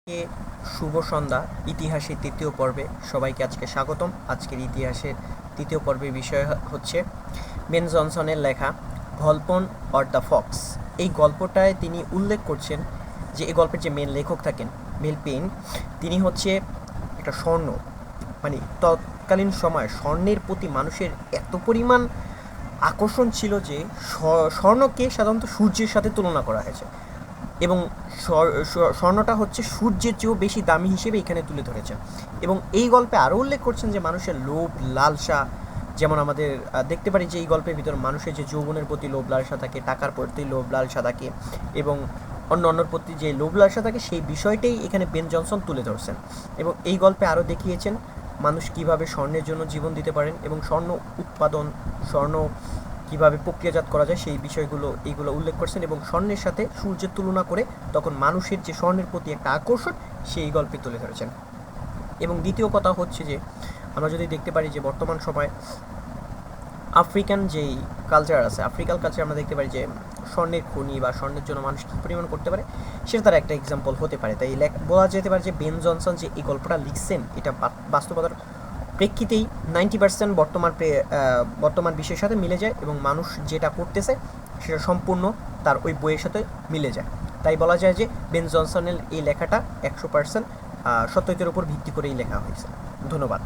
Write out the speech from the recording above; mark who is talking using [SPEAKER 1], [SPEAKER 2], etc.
[SPEAKER 1] কে শুভ সন্ধ্যা। ইতিহাসের তৃতীয় পর্বে সবাইকে আজকে স্বাগতম। আজকের ইতিহাসের তৃতীয় পর্বের বিষয় হচ্ছে বেন জনসনের লেখা ভলপন অর দ্য ফক্স। এই গল্পটায় তিনি উল্লেখ করছেন যে এই গল্পের যে মেন লেখক থাকেন মেল পেন, তিনি হচ্ছে একটা স্বর্ণ, মানে তৎকালীন সময় স্বর্ণের প্রতি মানুষের এত পরিমাণ আকর্ষণ ছিল যে স্বর্ণকে সাধারণত সূর্যের সাথে তুলনা করা হয়েছে এবং স্বর্ণটা হচ্ছে সূর্যের চেয়েও বেশি দামি হিসেবে এখানে তুলে ধরেছেন। এবং এই গল্পে আরও উল্লেখ করছেন যে মানুষের লোভ লালসা, যেমন আমাদের দেখতে পারি যে এই গল্পের ভিতর মানুষের যে যৌবনের প্রতি লোভ লালসা থাকে, টাকার প্রতি লোভ লালসা থাকে এবং অন্যর প্রতি যে লোভ লালসা থাকে, সেই বিষয়টাই এখানে বেন জনসন তুলে ধরছেন। এবং এই গল্পে আরও দেখিয়েছেন মানুষ কীভাবে স্বর্ণের জন্য জীবন দিতে পারেন এবং স্বর্ণ উৎপাদন, স্বর্ণ কীভাবে প্রক্রিয়াজাত করা যায় সেই বিষয়গুলো এইগুলো উল্লেখ করছেন এবং স্বর্ণের সাথে সূর্যের তুলনা করে তখন মানুষের যে স্বর্ণের প্রতি একটা আকর্ষণ সেই গল্পে তুলে ধরেছেন। এবং দ্বিতীয় কথা হচ্ছে যে আমরা যদি দেখতে পারি যে বর্তমান সময় আফ্রিকান যেই কালচার আছে, আফ্রিকান কালচার আমরা দেখতে পারি যে স্বর্ণের খনি বা স্বর্ণের জন্য মানুষ কী পরিমাণ করতে পারে সেটা তার একটা এক্সাম্পল হতে পারে। তাই বলা যেতে পারে যে বেন জনসন যে এই গল্পটা লিখছেন এটা বাস্তবতার প্রেক্ষিতেই 90% বর্তমান বিশ্বের সাথে মিলে যায় এবং মানুষ যেটা করতেছে সেটা সম্পূর্ণ তার ওই বইয়ের সাথে মিলে যায়। তাই বলা যায় যে বেন জনসনের এই লেখাটা 100% সত্যতার উপর ভিত্তি করেই লেখা হয়েছে। ধন্যবাদ।